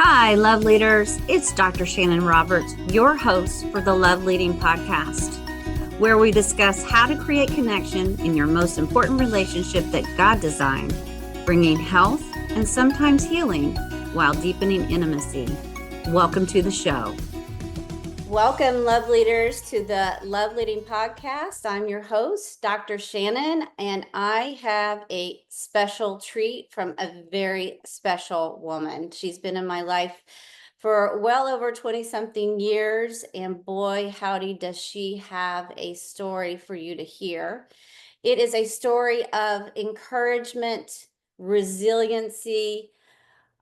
Hi, love leaders. It's Dr. Shanon Roberts, your host for the Love Leading Podcast, where we discuss how to create connection in your most important relationship that God designed, bringing health and sometimes healing while deepening intimacy. Welcome to the show. Welcome, love leaders, to the Love Leading Podcast. I'm your host, Dr. Shanon, and I have a special treat from a very special woman. She's been in my life for well over 20-something years, and boy, howdy, does she have a story for you to hear. It is a story of encouragement, resiliency,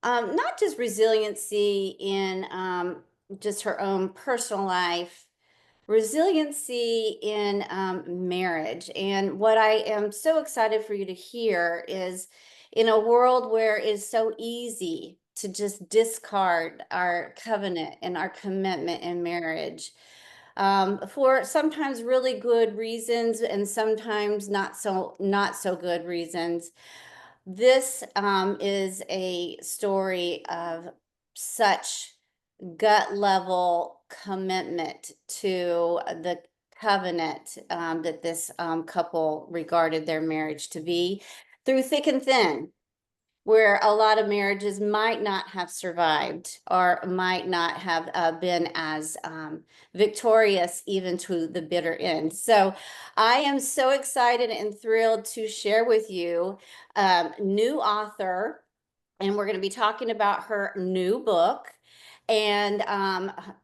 not just resiliency in just her own personal life, resiliency in marriage. And what I am so excited for you to hear is, in a world where it's so easy to just discard our covenant and our commitment in marriage, for sometimes really good reasons and sometimes not so good reasons. This is a story of such gut level commitment to the covenant that this couple regarded their marriage to be, through thick and thin, where a lot of marriages might not have survived or might not have been as victorious even to the bitter end. So I am so excited and thrilled to share with you new author, and we're going to be talking about her new book and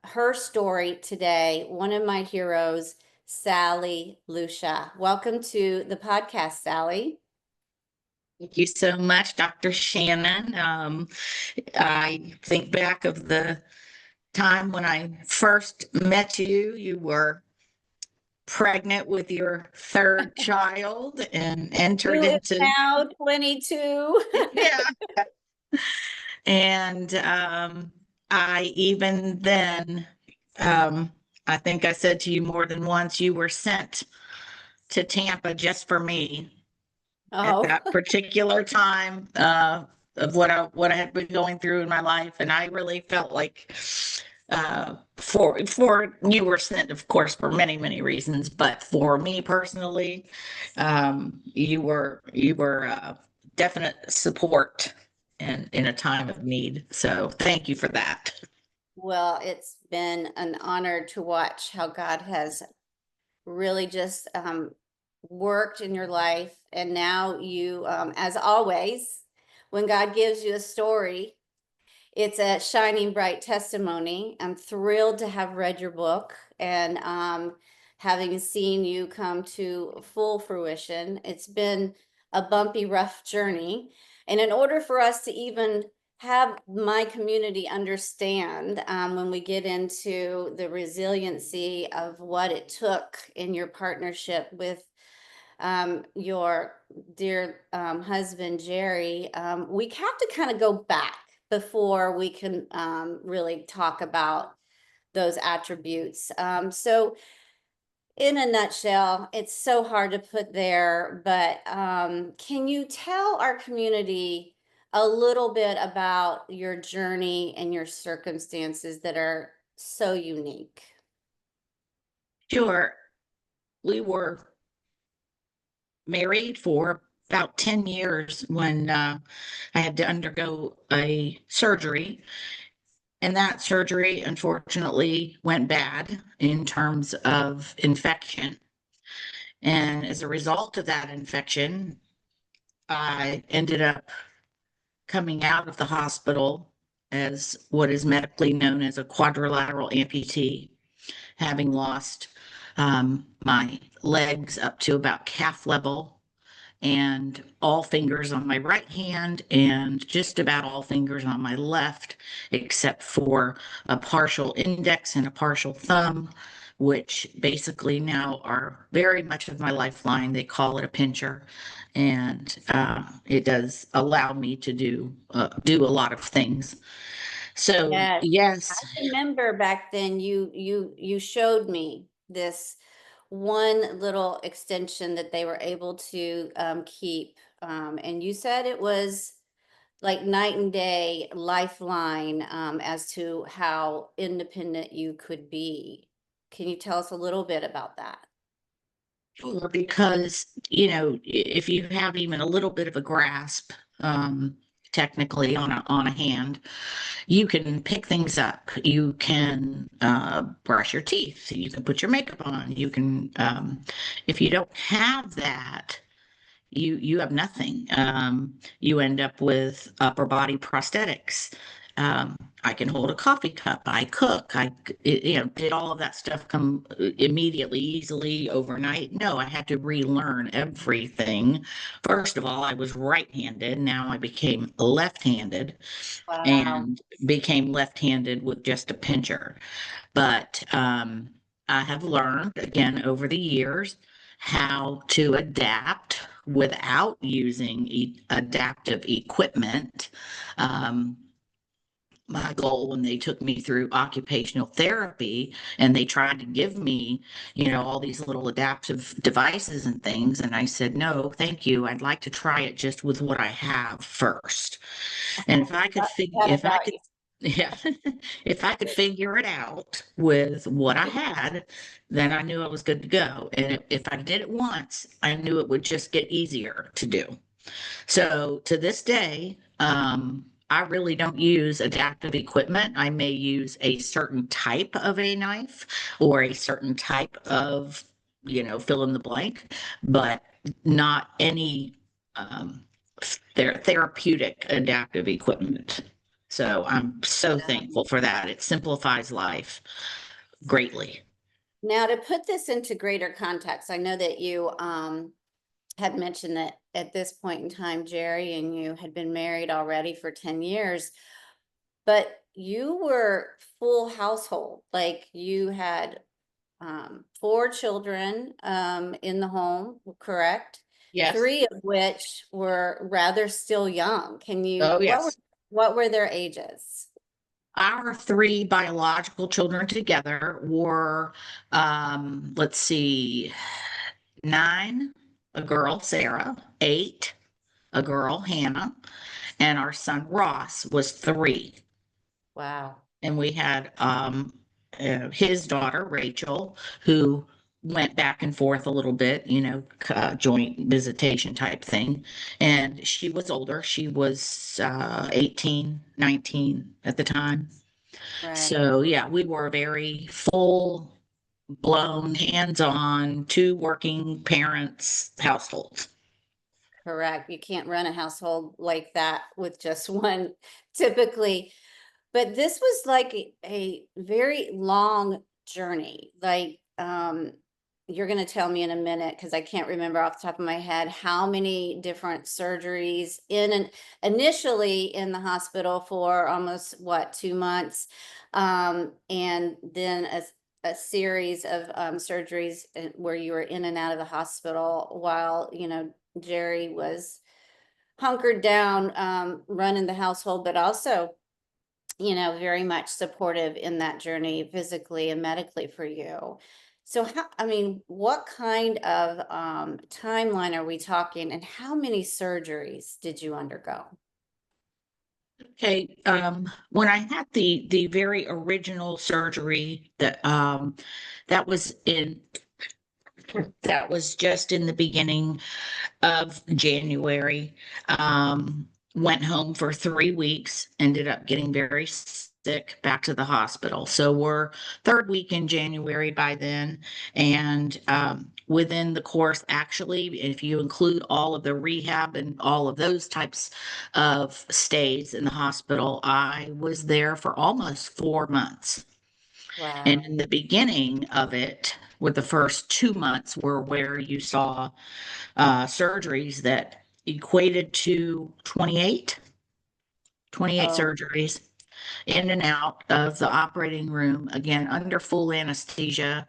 her story today. One of my heroes, Sally Lucia. Welcome to the podcast, Sally. Thank you so much, Dr. Shanon. I think back of the time when I first met you. You were pregnant with your third child and entered Who is into, now 22. yeah. And I even then, I think I said to you more than once, you were sent to Tampa just for me at Oh, that particular time of what I had been going through in my life, and I really felt like for you were sent, of course, for many reasons, but for me personally, you were definite support in a time of need. So thank you for that. well, it's been an honor to watch how God has really just worked in your life. And now you, as always, when God gives you a story, it's a shining bright testimony. I'm thrilled to have read your book and having seen you come to full fruition. It's been a bumpy, rough journey. And in order for us to even have my community understand, when we get into the resiliency of what it took in your partnership with your dear husband, Jerry, we have to kind of go back before we can really talk about those attributes. So in a nutshell, it's so hard to put there, but can you tell our community a little bit about your journey and your circumstances that are so unique? Sure. We were married for about 10 years when I had to undergo a surgery. And that surgery, unfortunately, went bad in terms of infection. And as a result of that infection, I ended up coming out of the hospital as what is medically known as a quadrilateral amputee, having lost my legs up to about calf level and all fingers on my right hand and just about all fingers on my left, except for a partial index and a partial thumb, which basically now are very much of my lifeline. They call it a pincher, and it does allow me to do a lot of things. So Yes. yes, I remember back then you showed me this one little extension that they were able to keep, and you said it was like night and day lifeline as to how independent you could be. Can you tell us a little bit about that? Sure, because, if you have even a little bit of a grasp, um, technically on a hand, you can pick things up. You can brush your teeth. You can put your makeup on. You can, if you don't have that, you have nothing. You end up with upper body prosthetics. I can hold a coffee cup. I cook. Did all of that stuff come immediately, easily, overnight? No, I had to relearn everything. First of all, I was right-handed. Now I became left-handed Wow. and became left-handed with just a pincher. But I have learned again over the years how to adapt without using adaptive equipment. Um, my goal when they took me through occupational therapy and they tried to give me, all these little adaptive devices and things. And I said, no, thank you. I'd like to try it just with what I have first. And if I could That figure, if I about could, yeah, if I could figure it out with what I had, then I knew I was good to go. And if I did it once, I knew it would just get easier to do. So to this day, I really don't use adaptive equipment. I may use a certain type of a knife or a certain type of, fill in the blank, but not any um, therapeutic adaptive equipment. So I'm so you. thankful for that. It simplifies life greatly. Now, to put this into greater context, I know that you had mentioned that at this point in time, Jerry and you had been married already for 10 years, but you were full household. Like you had four children in the home, correct? Yes. Three of which were rather still young. Oh, yes. What were their ages? Our three biological children together were, let's see, 9, a girl, Sarah, 8, a girl, Hannah, and our son Ross was 3. Wow. And we had his daughter, Rachel, who went back and forth a little bit, joint visitation type thing. And she was older. She was 18, 19 at the time. Right. So, yeah, we were a very full blown, hands on, two working parents household. Correct. You can't run a household like that with just one typically. But this was like a very long journey. Like, you're going to tell me in a minute because I can't remember off the top of my head how many different surgeries initially in the hospital for almost what 2 months, and then a series of surgeries where you were in and out of the hospital while Jerry was hunkered down, running the household, but also very much supportive in that journey physically and medically for you. So I mean, what kind of timeline are we talking and how many surgeries did you undergo? Okay, when I had the very original surgery that was in that was just in the beginning of January. Went home for 3 weeks, ended up getting very sick, back to the hospital. So we're third week in January by then. And within the course, actually, if you include all of the rehab and all of those types of stays in the hospital, I was there for almost 4 months. And Wow. in the beginning of it, with the first 2 months, were where you saw surgeries that equated to 28 Oh, surgeries in and out of the operating room, again, under full anesthesia.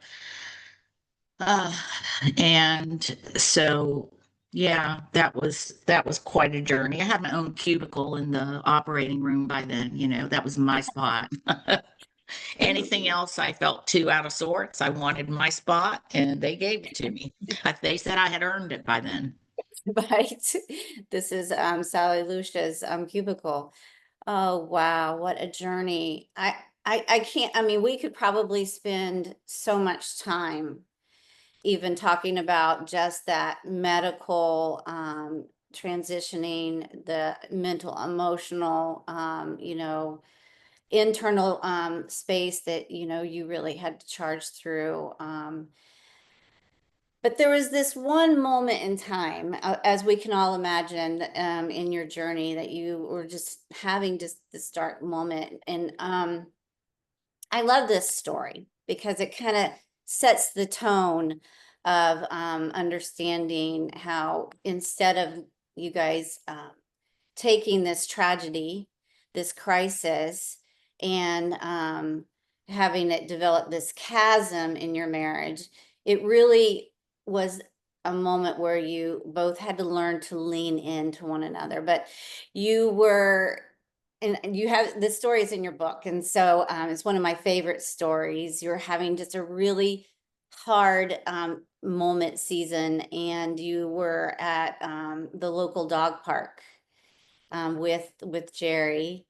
Uh, and so, yeah, that was quite a journey. I had my own cubicle in the operating room by then, that was my spot. Anything else I felt too out of sorts, I wanted my spot and they gave it to me. They said I had earned it by then. Right. This is Sally Lucia's cubicle. Oh wow, what a journey. I can't, I mean, we could probably spend so much time even talking about just that medical transitioning, the mental, emotional, internal space that, you really had to charge through. But there was this one moment in time, as we can all imagine, in your journey that you were just having just this dark moment. And I love this story because it kind of sets the tone of understanding how instead of you guys taking this tragedy, this crisis, and having it develop this chasm in your marriage, it really was a moment where you both had to learn to lean into one another. But you were, and you have this story is in your book, and so it's one of my favorite stories. You're having just a really hard moment season, and you were at the local dog park with Jerry.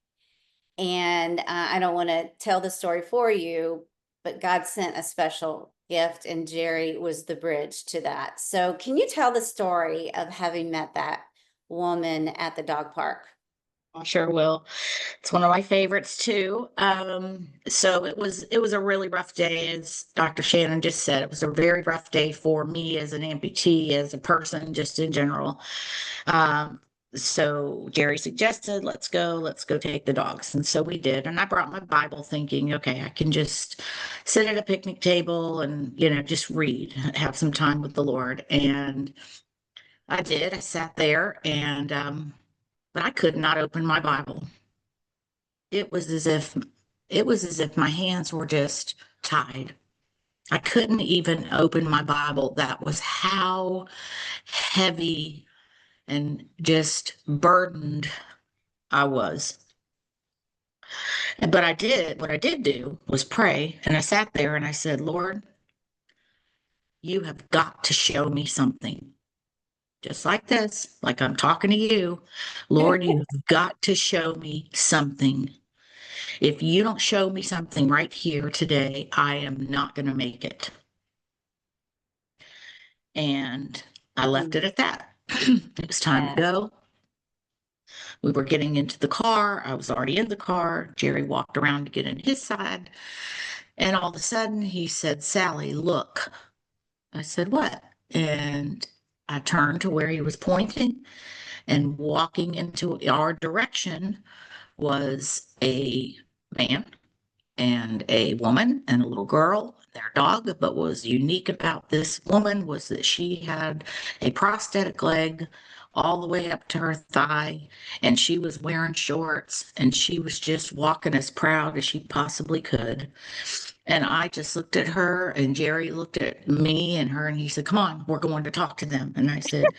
And I don't want to tell the story for you, but God sent a special gift, and Jerry was the bridge to that. So, can you tell the story of having met that woman at the dog park? I sure will. It's one of my favorites too. So it was a really rough day, as Dr. Shannon just said. It was a very rough day for me as an amputee, as a person, just in general. Um, so Jerry suggested, let's go take the dogs. And so we did. And I brought my Bible thinking, okay, I can just sit at a picnic table and, just read, have some time with the Lord. And I did. I sat there and but I could not open my Bible. It was as if it was as if my hands were just tied. I couldn't even open my Bible. That was how heavy and just burdened I was. But what I did do was pray. And I sat there and I said, Lord, you have got to show me something. Just like this, like I'm talking to you. Lord, you've got to show me something. If you don't show me something right here today, I am not going to make it. And I left Mm, it at that. It was time to yeah. go. We were getting into the car. I was already in the car. Jerry walked around to get in his side. And all of a sudden he said, Sally, look. I said, what? And I turned to where he was pointing, and walking into our direction was a man and a woman and a little girl, their dog. But what was unique about this woman was that she had a prosthetic leg all the way up to her thigh, and she was wearing shorts, and she was just walking as proud as she possibly could. And I just looked at her, and Jerry looked at me and her, and he said, come on, we're going to talk to them. And I said, no.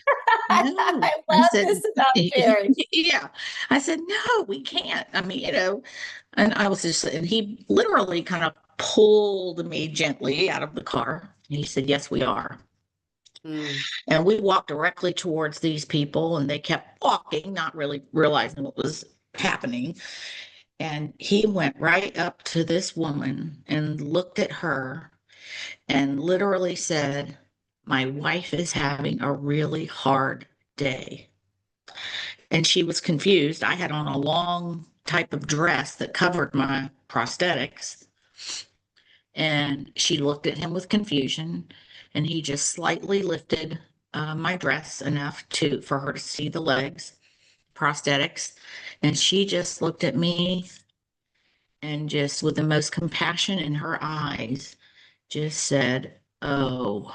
I I love said, this about Jerry. yeah. I said, no, we can't. I mean, and I was just, and he literally kind of pulled me gently out of the car. And he said, yes, we are. Mm. And we walked directly towards these people, and they kept walking, not really realizing what was happening. And he went right up to this woman and looked at her and literally said, my wife is having a really hard day. And she was confused. I had on a long type of dress that covered my prosthetics. And she looked at him with confusion, and he just slightly lifted my dress enough to for her to see the legs, prosthetics. And she just looked at me and just with the most compassion in her eyes, just said, oh.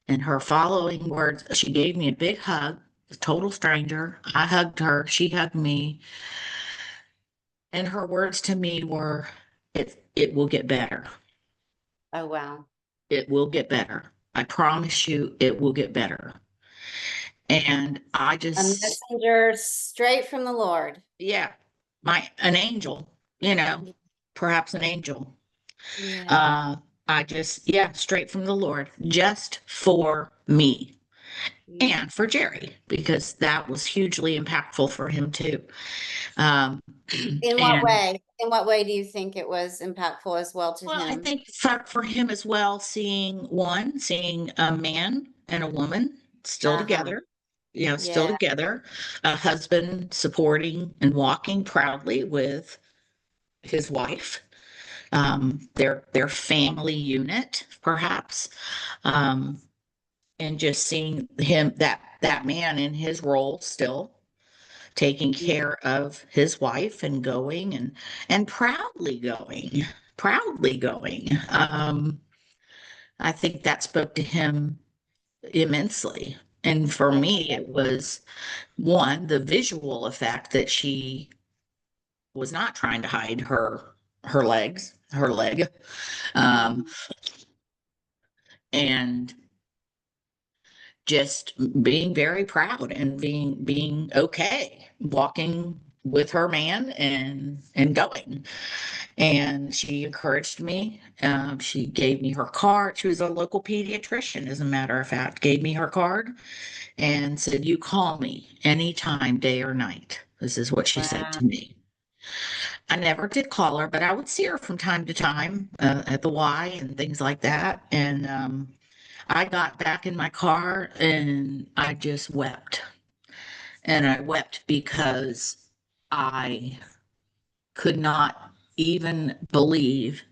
And her following words, she gave me a big hug, a total stranger. I hugged her, she hugged me. And her words to me were, it will get better. Oh, wow. It will get better. I promise you it will get better. And I A just, messenger straight from the Lord. yeah, an angel, perhaps an angel. Yeah. Uh, I just, yeah, straight from the Lord, just for me. and for Jerry, because that was hugely impactful for him too. Um, In what and way? In what way do you think it was impactful as well to well, I him? think for him as well, seeing a man and a woman still Uh-huh. together, still Yeah. together, a husband supporting and walking proudly with his wife, their family unit, perhaps, um, and just seeing him that man in his role still taking care of his wife and going and proudly going. I think that spoke to him immensely. And for me, it was one, the visual effect that she was not trying to hide her leg, um, Mhm. and just being very proud and being okay walking with her man and going. And she encouraged me. She gave me her card. She was a local pediatrician, as a matter of fact, gave me her card and said, "You call me anytime, day or night." This is what she said Wow. to me. I never did call her, but I would see her from time to time at the Y and things like that. And I got back in my car and I just wept. And I wept because I could not even believe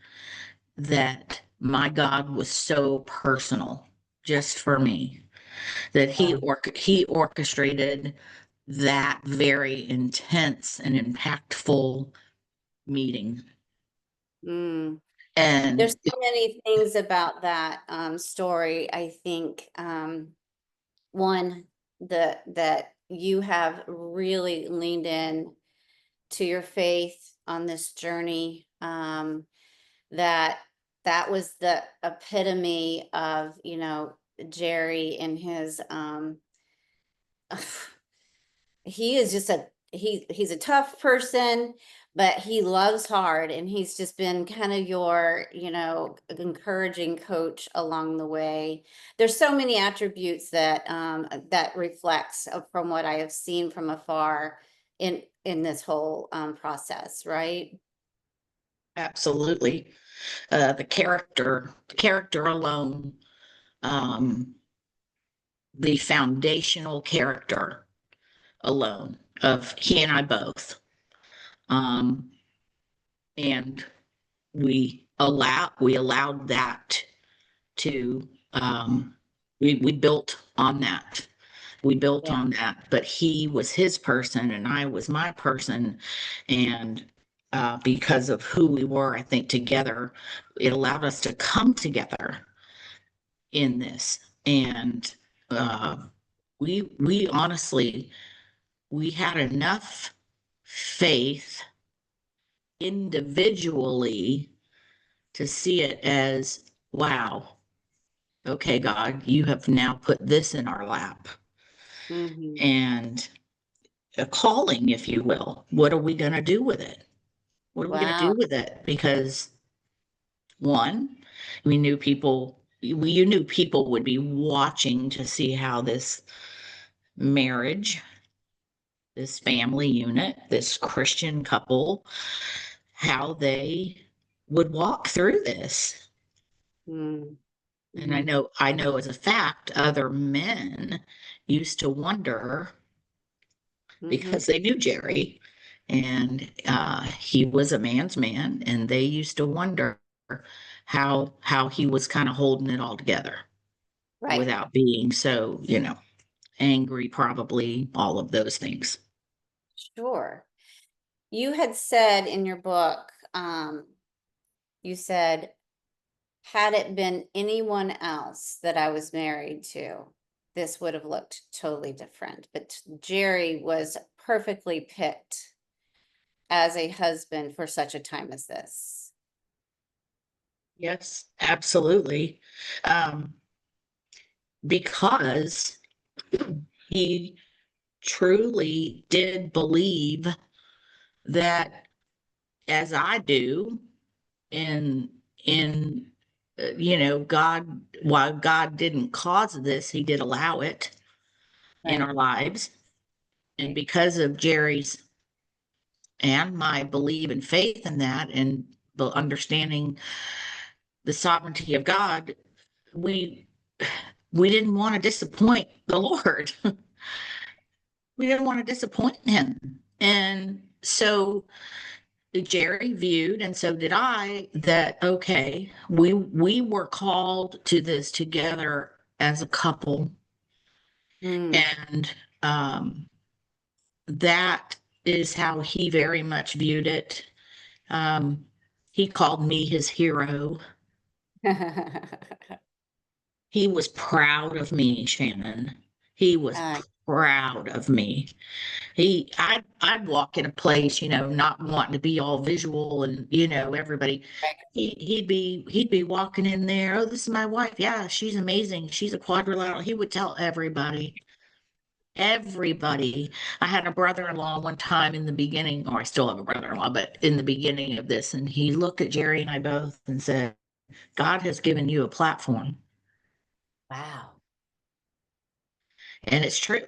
that my God was so personal just for me, that he orchestrated that very intense and impactful meeting. Mm. There's And so many things about that story. I think one that you have really leaned in to your faith on this journey. That that was the epitome of, Jerry and his he is just he's a tough person, but he loves hard, and he's just been kind of your, encouraging coach along the way. There's so many attributes that reflects from what I have seen from afar in this whole process, right? absolutely, the character alone, um, the foundational character alone of he and I both. Um, and we allowed that to we built on that. We built Yeah. on that, but he was his person and I was my person. And because of who we were, I think together, it allowed us to come together in this. And uh, we honestly, we had enough faith individually to see it as, wow, okay, God, you have now put this in our lap. Hmm. And a calling, if you will. What are we going to do with it? What are we going to Wow. do with it? Because one, we knew people, you knew people would be watching to see how this marriage, this family unit, this Christian couple, how they would walk through this. And Mm-hmm. I know as a fact, other men used to wonder Hmm. because they knew Jerry and he was a man's man, and they used to wonder how he was kind of holding it all together Right. without being so, angry, probably all of those things. Sure. You had said in your book, you said, had it been anyone else that I was married to, this would have looked totally different. But Jerry was perfectly picked as a husband for such a time as this. Yes, absolutely. Um, because he truly did believe that, as I do, in God, while God didn't cause this, he did allow it. in Right. our lives. And because of Jerry's and my belief and faith in that and the understanding the sovereignty of God, we we didn't want to disappoint the Lord. We didn't want to disappoint him. And so Jerry viewed, and so did I, that okay, we were called to this together as a couple, Mm. and that is how he very much viewed it. He called me his hero. He was proud of me, Shannon. He was Uh, proud of me. I'd walk in a place, not wanting to be all visual and, everybody. He'd be walking in there. Oh, this is my wife. Yeah, she's amazing. She's a quadrilateral. He would tell everybody. Everybody. I had a brother-in-law one time in the beginning, or I still have a brother-in-law, but in the beginning of this, and he looked at Jerry and I both and said, God has given you a platform. wow. And it's true.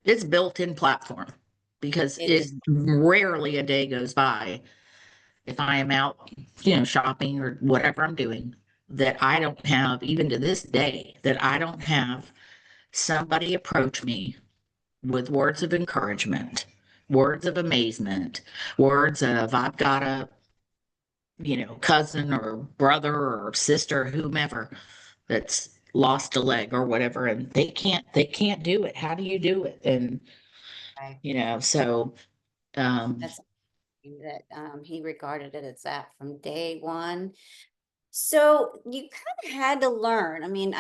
It's built-in platform because It it is. rarely a day goes by if I am out, shopping or whatever I'm doing, that I don't have, even to this day, that I don't have somebody approach me with words of encouragement, words of amazement, words of I've got a, cousin or brother or sister, whomever that's lost a leg or whatever, and they can't do it. How do you do it? And Right. so um That's something that he regarded it as that from day one. So you kind of had to learn. I mean,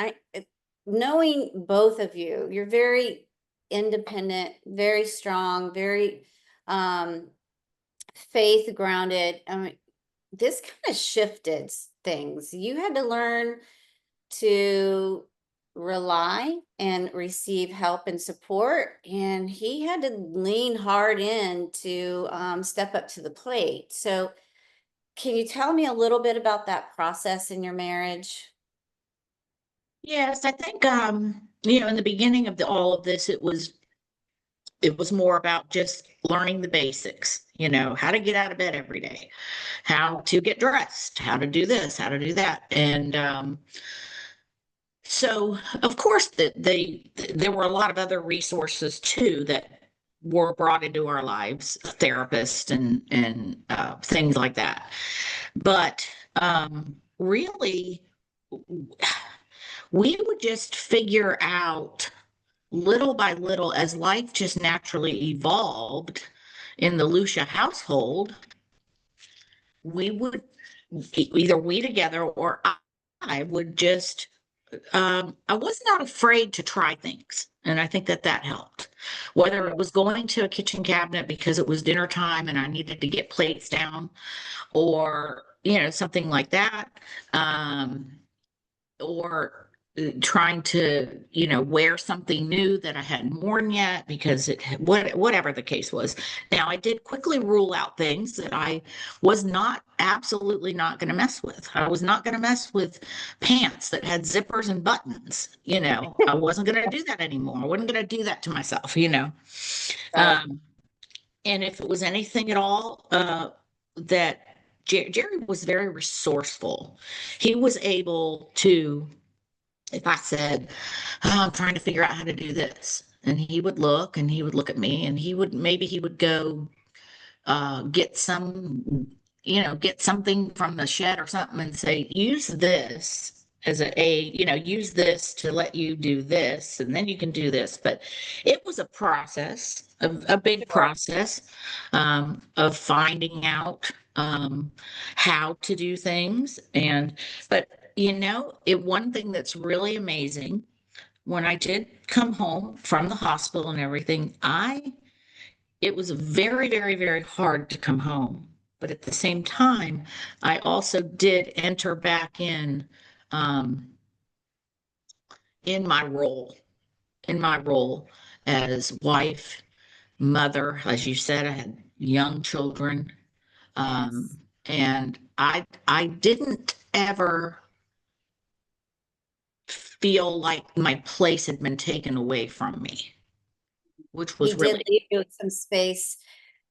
knowing both of you, you're very independent, very strong, very um, faith grounded. I mean, this kind of shifted things. You had to learn to rely and receive help and support, and he had to lean hard in to step up to the plate. So can you tell me a little bit about that process in your marriage? yes, I think in the beginning of all of this, it was more about just learning the basics, how to get out of bed every day, how to get dressed, how to do this, how to do that. And so of course there were a lot of other resources too that were brought into our lives, therapists and things like that. But really, we would just figure out little by little as life just naturally evolved in the Lucia household. We would either we together or I would just I was not afraid to try things. And I think that helped. Whether it was going to a kitchen cabinet because it was dinner time and I needed to get plates down, or, something like that. Or trying to, wear something new that I hadn't worn yet because whatever the case was. Now, I did quickly rule out things that I was not absolutely not going to mess with. I was not going to mess with pants that had zippers and buttons. I wasn't going to do that anymore. I wasn't going to do that to myself. Right. Um, and if it was anything at all, that Jerry was very resourceful. He was able to, if I said, "Oh, I'm trying to figure out how to do this," and he would look and he would look at me and he would go get get something from the shed or something and say, use this as use this to let you do this, and then you can do this. But it was a process, a big Sure. process of finding out how to do things. But one thing that's really amazing, when I did come home from the hospital and everything, it was very, very, very hard to come home. But at the same time, I also did enter back um, in my role, in my role as wife, mother. As you said, I had young children, Yes. and I didn't ever feel like my place had been taken away from me. which He was did really, leave you some space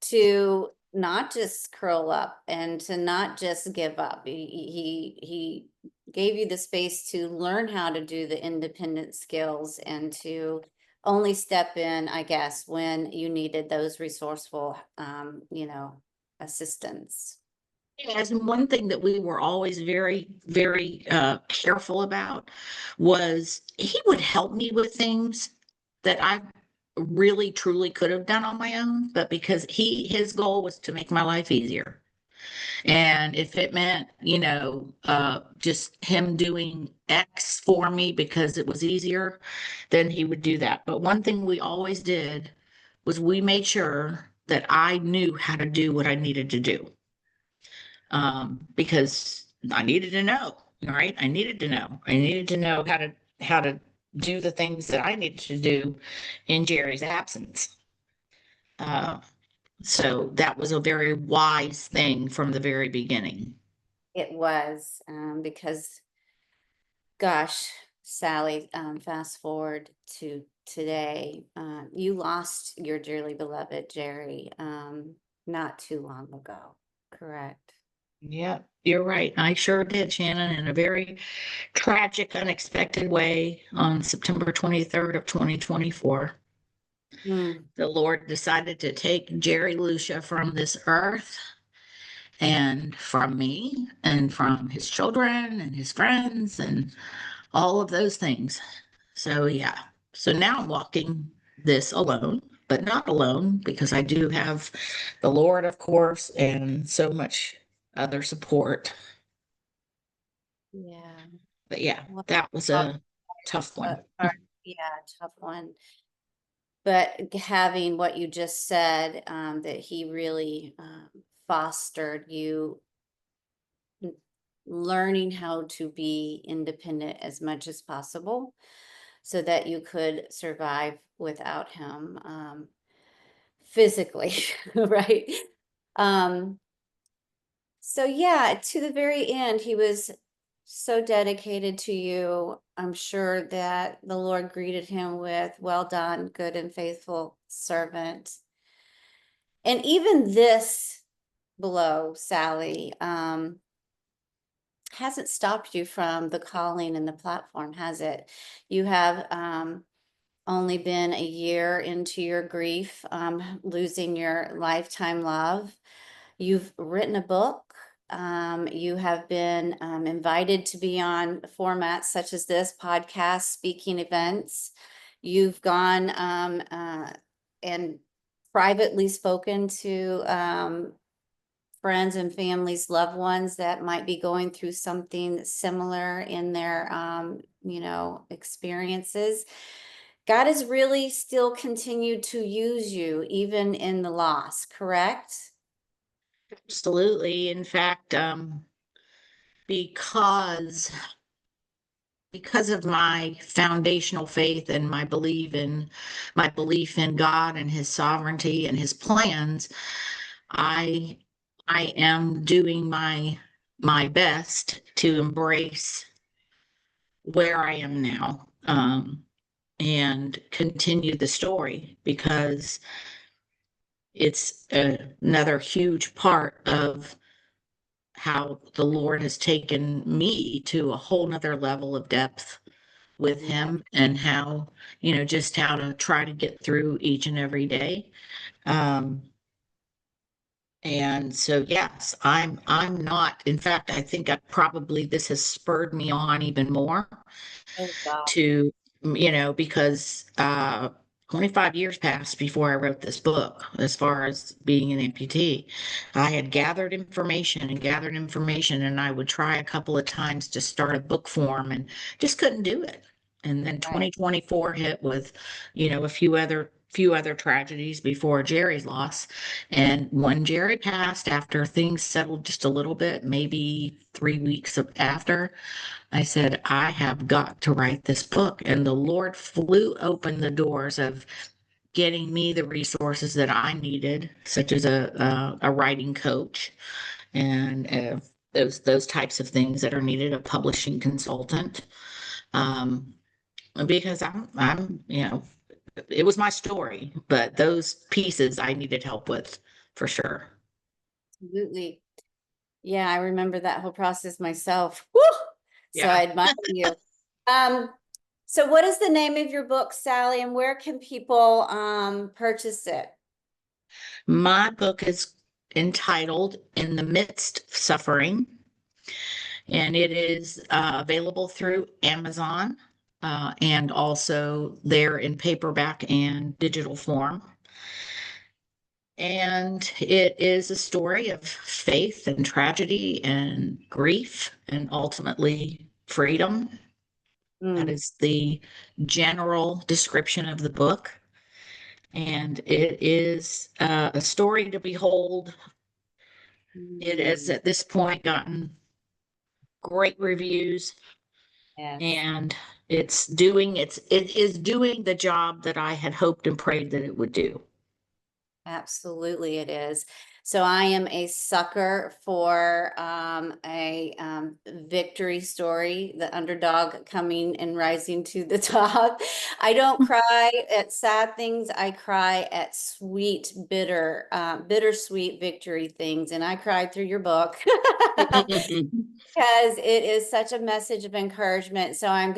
to not just curl up and to not just give up. He gave you the space to learn how to do the independent skills and to only step in, I guess, when you needed those resourceful, assistance. yes, and one thing that we were always very, very careful about was he would help me with things that I really truly could have done on my own, but because his goal was to make my life easier. And if it meant, just him doing X for me because it was easier, then he would do that. But one thing we always did was we made sure that I knew how to do what I needed to do. Because I needed to know, right? I needed to know. I needed to know how to do the things that I needed to do in Jerry's absence. Uh, so that was a very wise thing from the very beginning. It was, because, gosh, Sally, fast forward to today, you lost your dearly beloved Jerry, not too long ago, correct? Yeah, you're right. I sure did, Shannon, in a very tragic, unexpected way on September 23rd of 2024. Hmm. The Lord decided to take Jerry Lucia from this earth and from me and from his children and his friends and all of those things. So, yeah. So now I'm walking this alone, but not alone because I do have the Lord, of course, and so much other support. Yeah. But yeah, Well, that was a tough one. yeah, tough one. But having what you just said, that he really, fostered you learning how to be independent as much as possible so that you could survive without him, physically, right? Um, so yeah, to the very end, he was so dedicated to you. I'm sure that the Lord greeted him with, "Well done, good and faithful servant." And even this blow, Sally, hasn't stopped you from the calling and the platform, has it? You have, only been a year into your grief, losing your lifetime love. You've written a book. You have been, invited to be on formats such as this podcast, speaking events. You've gone, and privately spoken to, friends and families, loved ones that might be going through something similar in their, experiences. God has really still continued to use you even in the loss, correct? Absolutely. In fact, because because of my foundational faith and my belief in God and his sovereignty and his plans, I I am doing my best to embrace where I am now, and continue the story because it's another huge part of how the Lord has taken me to a whole nother level of depth with Yeah. him and how, just how to try to get through each and every day. Um, and so, yes, I'm not, in fact, I think this has spurred me on even more Oh God. to, because 25 years passed before I wrote this book as far as being an amputee. I had gathered information, and I would try a couple of times to start a book form and just couldn't do it. And then Right. 2024 hit with, a few other tragedies before Jerry's loss. And when Jerry passed, after things settled just a little bit, maybe 3 weeks after, I said, I have got to write this book. And the Lord flew open the doors of getting me the resources that I needed, such as a writing coach and those types of things that are needed, a publishing consultant. Um, because I'm it was my story, but those pieces I needed help with for sure. Absolutely. Yeah, I remember that whole process myself. Woo! So Yeah. I admire you. Um, so what is the name of your book, Sally, and where can people purchase it? My book is entitled In the Midst of Suffering, and it is available through Amazon and also there in paperback and digital form. And it is a story of faith and tragedy and grief and ultimately freedom. That Mm, is the general description of the book. And it is a story to behold. It has mm, at this point gotten great reviews, yes. and it is doing the job that I had hoped and prayed that it would do. Absolutely, it is. So I am a sucker for a victory story, the underdog coming and rising to the top. I don't cry at sad things. I cry at sweet, bittersweet victory things. And I cried through your book. Because it is such a message of encouragement. So I'm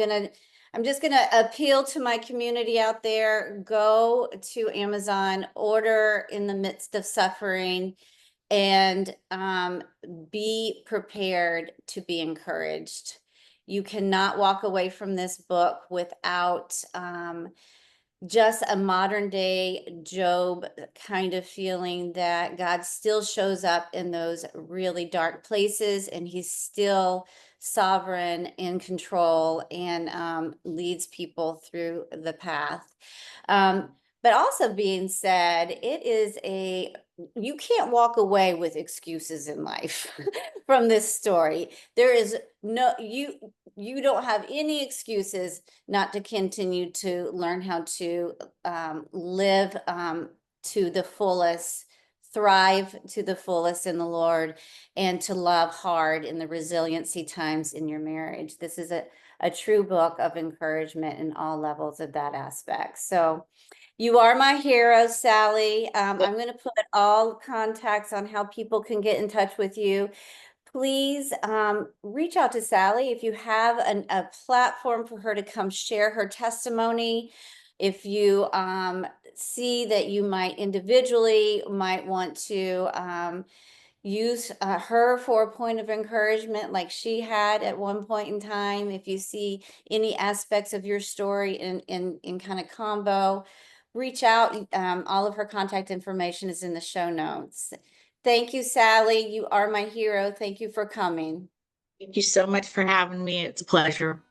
just gonna appeal to my community out there. Go to Amazon, order In the Midst of Suffering, and be prepared to be encouraged. You cannot walk away from this book without just a modern day Job kind of feeling that God still shows up in those really dark places, and he's still sovereign, in control, and leads people through the path. Um, but also being said, you can't walk away with excuses in life from this story. There is no, you don't have any excuses not to continue to learn how to live to the fullest, thrive to the fullest in the Lord, and to love hard in the resiliency times in your marriage. This is a true book of encouragement in all levels of that aspect. So you are my hero, Sally. I'm going to put all contacts on how people can get in touch with you. Please reach out to Sally if you have a platform for her to come share her testimony. If you see that you might individually might want to use her for a point of encouragement like she had at one point in time. If you see any aspects of your story in kind of combo, reach out. All of her contact information is in the show notes. Thank you, Sally. You are my hero. Thank you for coming. Thank you so much for having me. It's a pleasure.